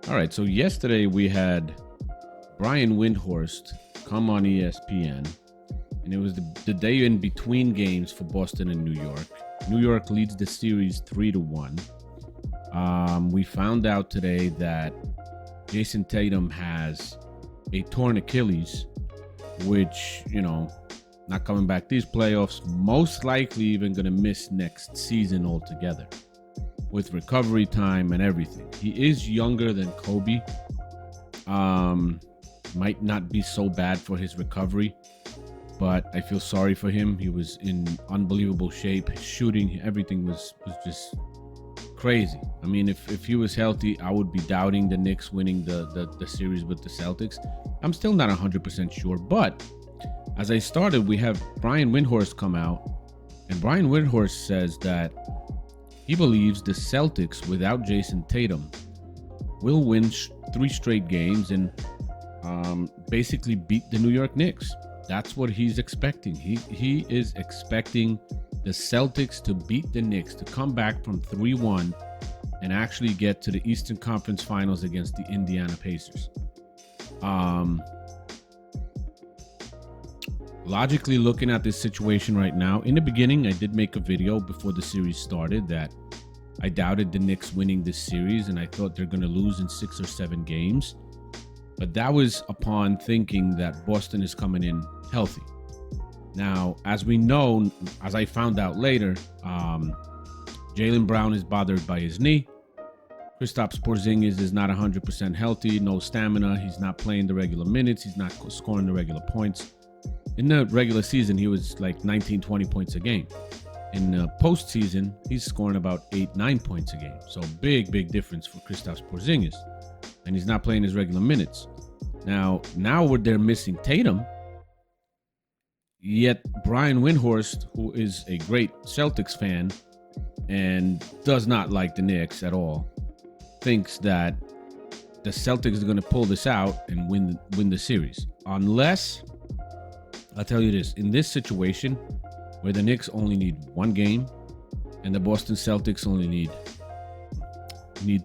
All right, so yesterday we had Brian Windhorst come on ESPN, and it was the day in between games for Boston and New York. New York leads the series 3-1. We found out today that Jason Tatum has a torn Achilles, which, not coming back these playoffs, most likely even going to miss next season altogether with recovery time and everything. He is younger than Kobe. Might not be so bad for his recovery, but I feel sorry for him. He was in unbelievable shape. His shooting, everything was just crazy. I mean, if he was healthy, I would be doubting the Knicks winning the series with the Celtics. I'm still not 100% sure, but as I started, we have Brian Windhorst come out, and Brian Windhorst says that he believes the Celtics, without Jason Tatum, will win 3 straight games and basically beat the New York Knicks. That's what he's expecting. He is expecting the Celtics to beat the Knicks, to come back from 3-1 and actually get to the Eastern Conference Finals against the Indiana Pacers. Logically looking at this situation right now, in the beginning, I did make a video before the series started that I doubted the Knicks winning this series, and I thought they're going to lose in 6 or 7 games. But that was upon thinking that Boston is coming in healthy. Now, as we know, as I found out later, Jaylen Brown is bothered by his knee. Kristaps Porzingis is not 100% healthy, no stamina. He's not playing the regular minutes. He's not scoring the regular points. In the regular season, he was like 19, 20 points a game. In the postseason, he's scoring about 8, 9 points a game. So big difference for Kristaps Porzingis. And he's not playing his regular minutes. Now they're missing Tatum. Yet Brian Windhorst, who is a great Celtics fan and does not like the Knicks at all, thinks that the Celtics are going to pull this out and win the series. Unless, I'll tell you this, in this situation where the Knicks only need 1 game and the Boston Celtics only need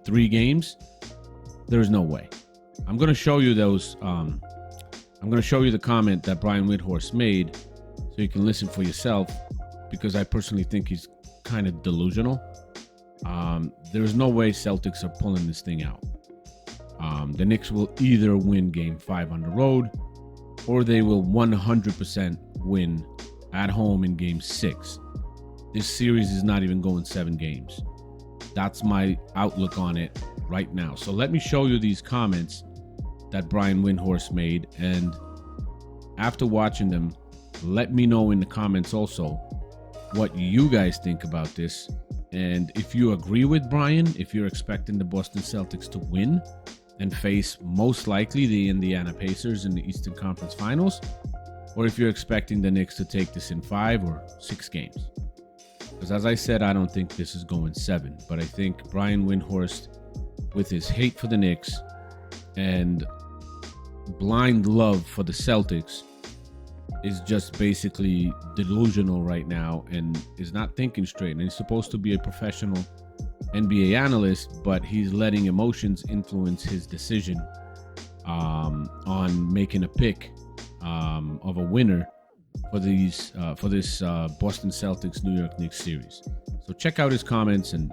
3 games, there's no way. I'm going to show you those. I'm going to show you the comment that Brian Windhorst made so you can listen for yourself, because I personally think he's kind of delusional. There's no way Celtics are pulling this thing out. The Knicks will either win Game 5 on the road, or they will 100% win at home in Game 6. This series is not even going 7 games. That's my outlook on it right now. So let me show you these comments that Brian Windhorst made, and after watching them, let me know in the comments also what you guys think about this, and if you agree with Brian, if you're expecting the Boston Celtics to win and face most likely the Indiana Pacers in the Eastern Conference Finals, or if you're expecting the Knicks to take this in 5 or 6 games. Because as I said, I don't think this is going 7, but I think Brian Windhorst, with his hate for the Knicks and blind love for the Celtics, is just basically delusional right now and is not thinking straight. And he's supposed to be a professional NBA analyst, but he's letting emotions influence his decision on making a pick of a winner for this Boston Celtics New York Knicks series. So check out his comments and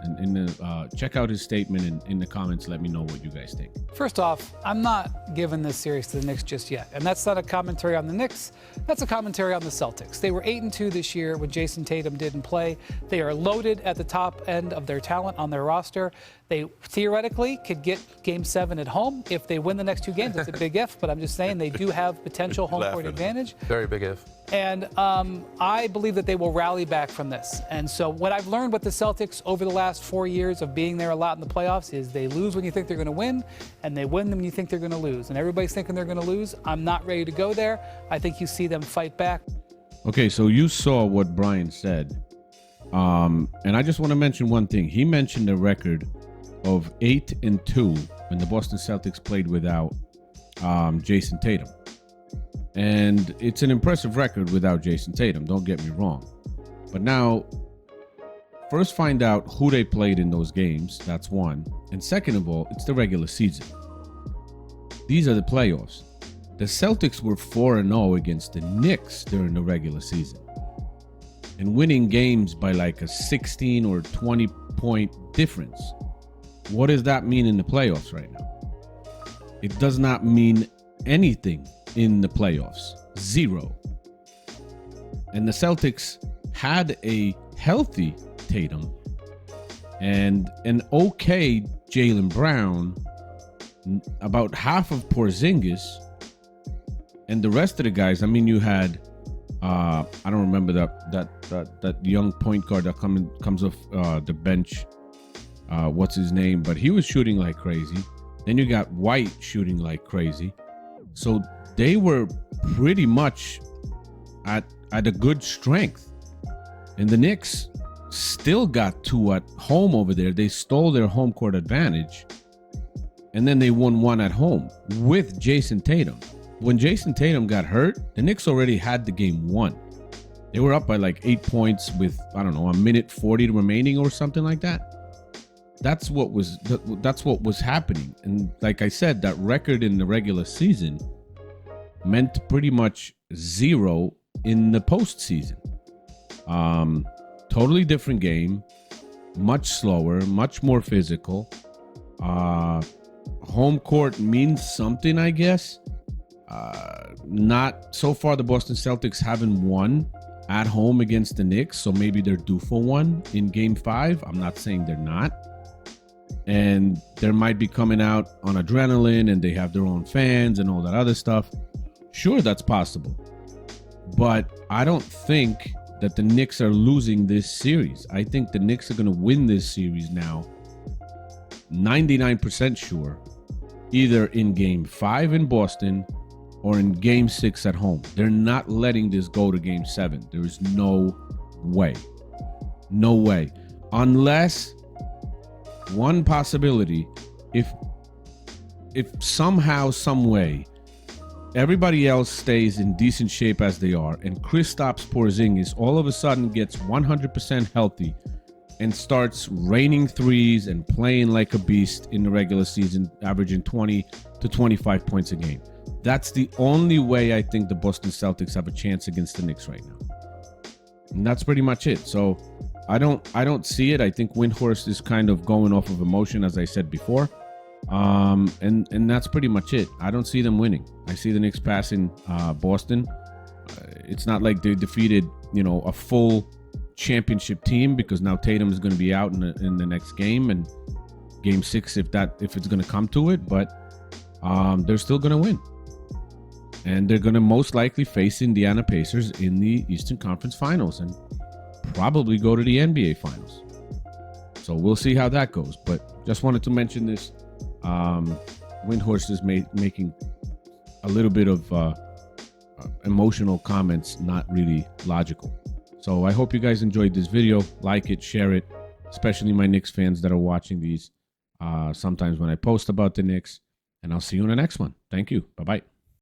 check out his statement, and in the comments let me know what you guys think. First off, I'm not giving this series to the Knicks just yet. And that's not a commentary on the Knicks. That's a commentary on the Celtics. They were 8-2 this year when Jason Tatum didn't play. They are loaded at the top end of their talent on their roster. They theoretically could get Game 7 at home. If they win the next 2 games, it's a big if, but I'm just saying they do have potential home court advantage. Very big if. And I believe that they will rally back from this. And so what I've learned with the Celtics over the last 4 years of being there a lot in the playoffs is they lose when you think they're going to win, and they win when you think they're going to lose. And everybody's thinking they're going to lose. I'm not ready to go there. I think you see them fight back. Okay, so you saw what Brian said. And I just want to mention one thing. He mentioned a record of 8-2 when the Boston Celtics played without Jason Tatum. And it's an impressive record without Jason Tatum, don't get me wrong. But now, first find out who they played in those games. That's one. And second of all, it's the regular season. These are the playoffs. The Celtics were 4-0 against the Knicks during the regular season, and winning games by like a 16 or 20 point difference. What does that mean in the playoffs right now? It does not mean anything in the playoffs. Zero. And the Celtics had a healthy Tatum and an okay Jaylen Brown, about half of Porzingis, and the rest of the guys. I mean, you had I don't remember that young point guard that comes off the bench. What's his name? But he was shooting like crazy. Then you got White shooting like crazy. So they were pretty much at a good strength. And the Knicks still got two at home over there. They stole their home court advantage. And then they won one at home with Jason Tatum. When Jason Tatum got hurt, the Knicks already had the game won. They were up by like 8 points with, I don't know, a minute 40 remaining or something like that. That's what was happening. And like I said, that record in the regular season meant pretty much zero in the postseason. Totally different game, much slower, much more physical. Home court means something, I guess. Not so far. The Boston Celtics haven't won at home against the Knicks, so maybe they're due for one in Game 5. I'm not saying they're not. And they might be coming out on adrenaline, and they have their own fans and all that other stuff. Sure, that's possible. But I don't think that the Knicks are losing this series. I think the Knicks are going to win this series now. 99% sure. Either in Game 5 in Boston or in Game 6 at home. They're not letting this go to Game 7. There is no way. No way. Unless, one possibility, if somehow, some way, everybody else stays in decent shape as they are, and Kristaps Porzingis all of a sudden gets 100% healthy and starts raining threes and playing like a beast in the regular season, averaging 20 to 25 points a game. That's the only way I think the Boston Celtics have a chance against the Knicks right now. And that's pretty much it. So I don't see it. I think Windhorst is kind of going off of emotion, as I said before. And that's pretty much it. I don't see them winning. I see the Knicks passing Boston. It's not like they defeated, a full championship team, because now Tatum is going to be out in the next game, and Game 6 if it's going to come to it. But they're still going to win, and they're going to most likely face Indiana Pacers in the Eastern Conference Finals and probably go to the NBA Finals. So we'll see how that goes. But just wanted to mention this. Windhorst is making a little bit of emotional comments, not really logical. So I hope you guys enjoyed this video. Like it, share it, especially my Knicks fans that are watching these sometimes when I post about the Knicks. And I'll see you in the next one. Thank you. Bye-bye.